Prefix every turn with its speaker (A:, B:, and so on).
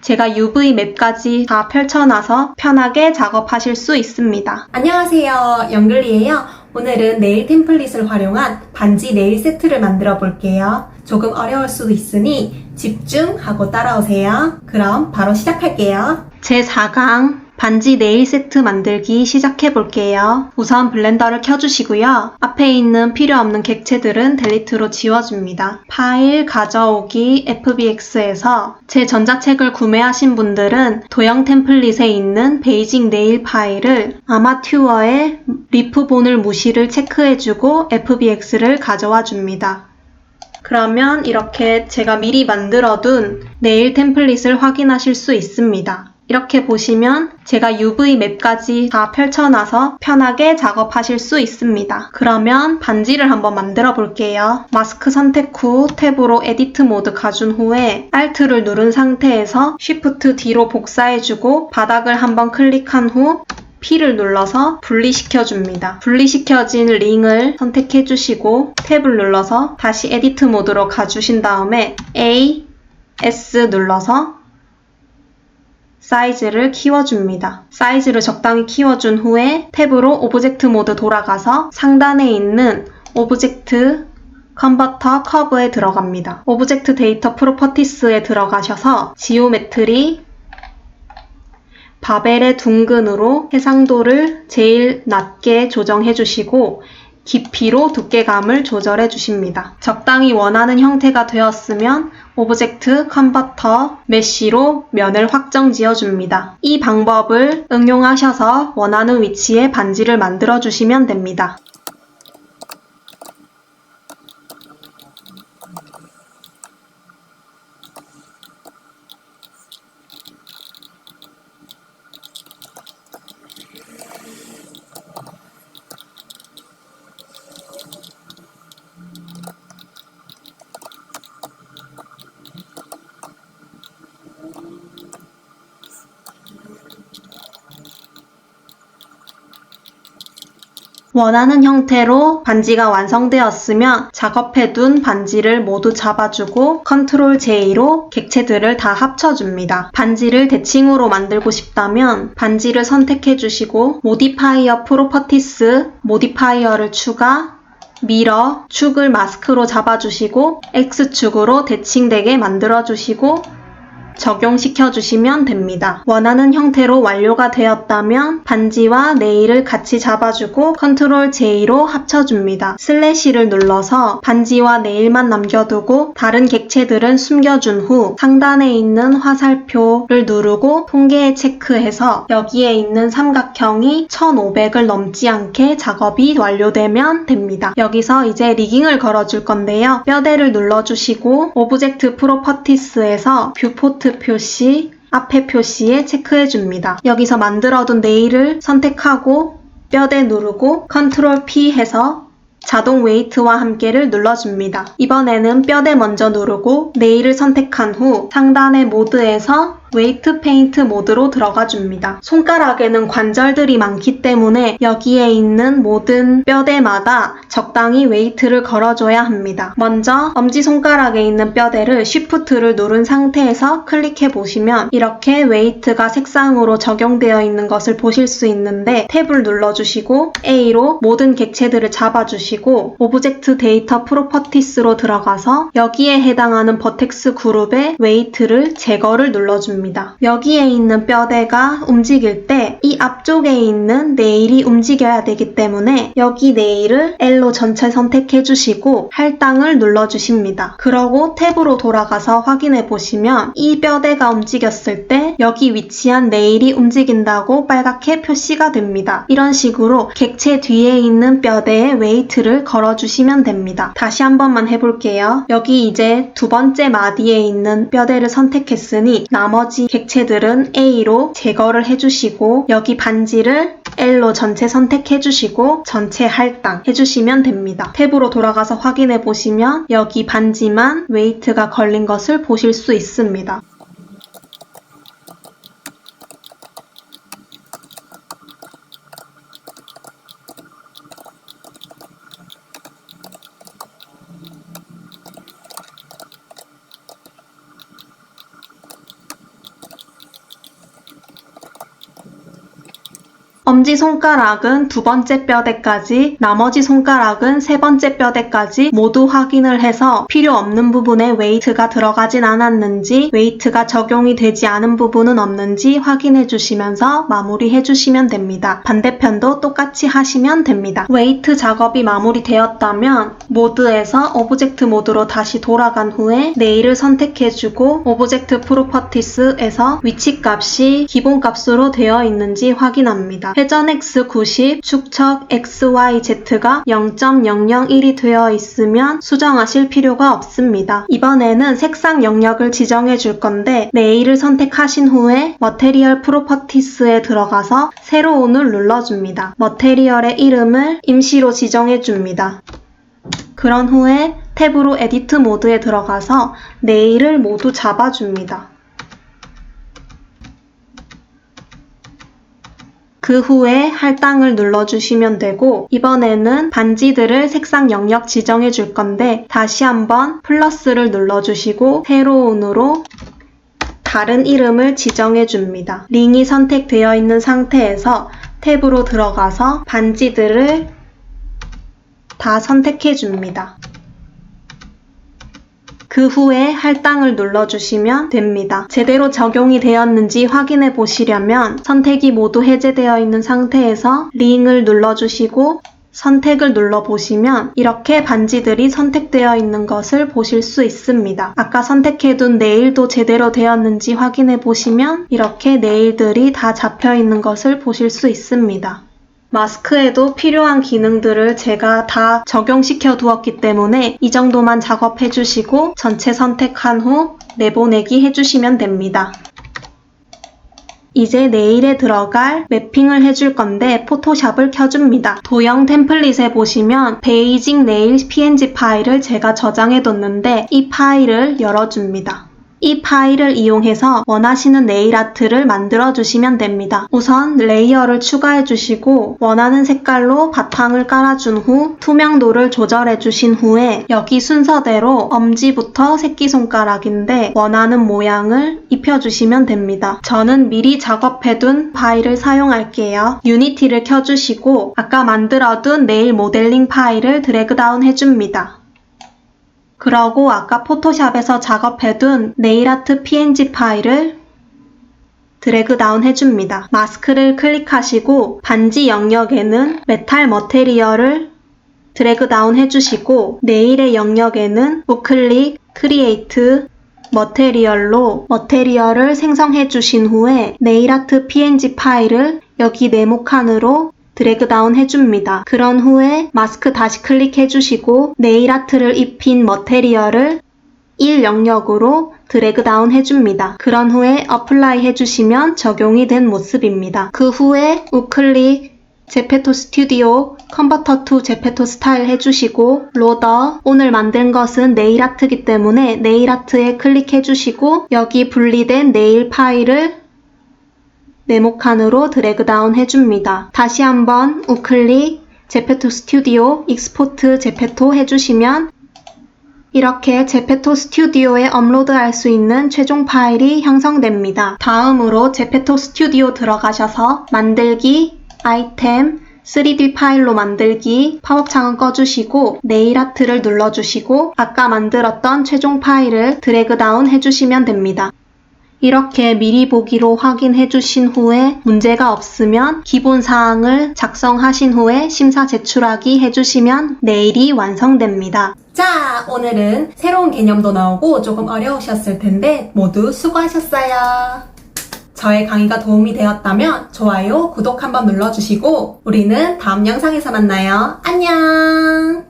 A: 제가 UV 맵까지 다 펼쳐놔서 편하게 작업하실 수 있습니다.
B: 안녕하세요, 영글리예요. 오늘은 네일 템플릿을 활용한 반지 네일 세트를 만들어 볼게요. 조금 어려울 수도 있으니 집중하고 따라오세요. 그럼 바로 시작할게요.
A: 제4강 반지 네일 세트 만들기 시작해 볼게요. 우선 블렌더를 켜주시고요. 앞에 있는 필요 없는 객체들은 델리트로 지워줍니다. 파일 가져오기 FBX에서 제 전자책을 구매하신 분들은 도형 템플릿에 있는 베이직 네일 파일을 아마튜어의 리프본을 무시를 체크해주고 FBX를 가져와 줍니다. 그러면 이렇게 제가 미리 만들어둔 네일 템플릿을 확인하실 수 있습니다. 이렇게 보시면 제가 UV 맵까지 다 펼쳐놔서 편하게 작업하실 수 있습니다. 그러면 반지를 한번 만들어 볼게요. 마스크 선택 후 탭으로 에디트 모드 가준 후에 Alt를 누른 상태에서 Shift D로 복사해주고 바닥을 한번 클릭한 후 P를 눌러서 분리시켜줍니다. 분리시켜진 링을 선택해주시고 탭을 눌러서 다시 에디트 모드로 가주신 다음에 A, S 눌러서 사이즈를 키워줍니다. 사이즈를 적당히 키워준 후에 탭으로 오브젝트 모드 돌아가서 상단에 있는 오브젝트 컨버터 커브에 들어갑니다. 오브젝트 데이터 프로퍼티스에 들어가셔서 지오메트리 바벨의 둥근으로 해상도를 제일 낮게 조정해 주시고 깊이로 두께감을 조절해 주십니다. 적당히 원하는 형태가 되었으면 오브젝트 컨버터 메쉬로 면을 확정 지어줍니다. 이 방법을 응용하셔서 원하는 위치에 반지를 만들어 주시면 됩니다. 원하는 형태로 반지가 완성되었으면 작업해둔 반지를 모두 잡아주고 컨트롤 J로 객체들을 다 합쳐줍니다. 반지를 대칭으로 만들고 싶다면 반지를 선택해주시고 모디파이어 프로퍼티스 모디파이어를 추가 미러 축을 마스크로 잡아주시고 X축으로 대칭되게 만들어주시고 적용시켜주시면 됩니다. 원하는 형태로 완료가 되었다면 반지와 네일을 같이 잡아주고 컨트롤 J로 합쳐줍니다. 슬래시를 눌러서 반지와 네일만 남겨두고 다른 객체들은 숨겨준 후 상단에 있는 화살표를 누르고 통계에 체크해서 여기에 있는 삼각형이 1500을 넘지 않게 작업이 완료되면 됩니다. 여기서 이제 리깅을 걸어줄 건데요. 뼈대를 눌러주시고 오브젝트 프로퍼티스에서 뷰포트 표시, 앞에 표시에 체크해줍니다. 여기서 만들어둔 네일을 선택하고 뼈대 누르고 컨트롤 P 해서 자동 웨이트와 함께를 눌러줍니다. 이번에는 뼈대 먼저 누르고 네일을 선택한 후 상단의 모드에서 웨이트 페인트 모드로 들어가 줍니다. 손가락에는 관절들이 많기 때문에 여기에 있는 모든 뼈대마다 적당히 웨이트를 걸어줘야 합니다. 먼저 엄지손가락에 있는 뼈대를 Shift를 누른 상태에서 클릭해 보시면 이렇게 웨이트가 색상으로 적용되어 있는 것을 보실 수 있는데 탭을 눌러주시고 A로 모든 객체들을 잡아주시고 오브젝트 데이터 프로퍼티스로 들어가서 여기에 해당하는 버텍스 그룹의 웨이트를 제거를 눌러줍니다. 여기에 있는 뼈대가 움직일 때 이 앞쪽에 있는 네일이 움직여야 되기 때문에 여기 네일을 L로 전체 선택해 주시고 할당을 눌러 주십니다. 그러고 탭으로 돌아가서 확인해 보시면 이 뼈대가 움직였을 때 여기 위치한 네일이 움직인다고 빨갛게 표시가 됩니다. 이런 식으로 객체 뒤에 있는 뼈대에 웨이트를 걸어 주시면 됩니다. 다시 한 번만 해볼게요. 여기 이제 두 번째 마디에 있는 뼈대를 선택했으니 나머지 객체들은 A로 제거를 해주시고 여기 반지를 L로 전체 선택해주시고 전체 할당 해주시면 됩니다. 탭으로 돌아가서 확인해 보시면 여기 반지만 웨이트가 걸린 것을 보실 수 있습니다. 엄지손가락은 두 번째 뼈대까지, 나머지 손가락은 세 번째 뼈대까지 모두 확인을 해서 필요 없는 부분에 웨이트가 들어가진 않았는지, 웨이트가 적용이 되지 않은 부분은 없는지 확인해 주시면서 마무리해 주시면 됩니다. 반대편도 똑같이 하시면 됩니다. 웨이트 작업이 마무리되었다면 모드에서 오브젝트 모드로 다시 돌아간 후에 네일을 선택해주고 오브젝트 프로퍼티스에서 위치값이 기본값으로 되어 있는지 확인합니다. 회전 X 90, 축척 XYZ가 0.001이 되어 있으면 수정하실 필요가 없습니다. 이번에는 색상 영역을 지정해 줄 건데 네일을 선택하신 후에 머테리얼 프로퍼티스에 들어가서 새로운을 눌러줍니다. 머테리얼의 이름을 임시로 지정해 줍니다. 그런 후에 탭으로 에디트 모드에 들어가서 네일을 모두 잡아줍니다. 그 후에 할당을 눌러주시면 되고 이번에는 반지들을 색상 영역 지정해 줄 건데 다시 한번 플러스를 눌러주시고 새로운으로 다른 이름을 지정해 줍니다. 링이 선택되어 있는 상태에서 탭으로 들어가서 반지들을 다 선택해 줍니다. 그 후에 할당을 눌러주시면 됩니다. 제대로 적용이 되었는지 확인해 보시려면 선택이 모두 해제되어 있는 상태에서 링을 눌러주시고 선택을 눌러보시면 이렇게 반지들이 선택되어 있는 것을 보실 수 있습니다. 아까 선택해둔 네일도 제대로 되었는지 확인해 보시면 이렇게 네일들이 다 잡혀 있는 것을 보실 수 있습니다. 마스크에도 필요한 기능들을 제가 다 적용시켜 두었기 때문에 이 정도만 작업해 주시고 전체 선택한 후 내보내기 해주시면 됩니다. 이제 네일에 들어갈 맵핑을 해줄 건데 포토샵을 켜줍니다. 도형 템플릿에 보시면 베이징 네일 png 파일을 제가 저장해 뒀는데 이 파일을 열어줍니다. 이 파일을 이용해서 원하시는 네일 아트를 만들어 주시면 됩니다. 우선 레이어를 추가해 주시고 원하는 색깔로 바탕을 깔아준 후 투명도를 조절해 주신 후에 여기 순서대로 엄지부터 새끼손가락인데 원하는 모양을 입혀주시면 됩니다. 저는 미리 작업해둔 파일을 사용할게요. 유니티를 켜주시고 아까 만들어둔 네일 모델링 파일을 드래그 다운 해줍니다. 그러고 아까 포토샵에서 작업해둔 네일아트 png 파일을 드래그 다운 해줍니다. 마스크를 클릭하시고 반지 영역에는 메탈 머테리얼을 드래그 다운 해주시고 네일의 영역에는 우클릭, 크리에이트, 머테리얼로 머테리얼을 생성해 주신 후에 네일아트 png 파일을 여기 네모칸으로 드래그 다운 해줍니다. 그런 후에 마스크 다시 클릭해 주시고 네일 아트를 입힌 머테리얼을 1 영역으로 드래그 다운 해줍니다. 그런 후에 어플라이 해주시면 적용이 된 모습입니다. 그 후에 우클릭, 제페토 스튜디오, 컨버터 투 제페토 스타일 해주시고 로더, 오늘 만든 것은 네일 아트이기 때문에 네일 아트에 클릭해 주시고 여기 분리된 네일 파일을 네모칸으로 드래그 다운 해줍니다. 다시 한번 우클릭, 제페토 스튜디오, 익스포트 제페토 해주시면 이렇게 제페토 스튜디오에 업로드할 수 있는 최종 파일이 형성됩니다. 다음으로 제페토 스튜디오 들어가셔서 만들기, 아이템, 3D 파일로 만들기, 팝업 창은 꺼주시고 네일 아트를 눌러주시고 아까 만들었던 최종 파일을 드래그 다운 해주시면 됩니다. 이렇게 미리 보기로 확인해 주신 후에 문제가 없으면 기본 사항을 작성하신 후에 심사 제출하기 해주시면 네일이 완성됩니다.
B: 자, 오늘은 새로운 개념도 나오고 조금 어려우셨을 텐데 모두 수고하셨어요. 저의 강의가 도움이 되었다면 좋아요, 구독 한번 눌러주시고 우리는 다음 영상에서 만나요. 안녕!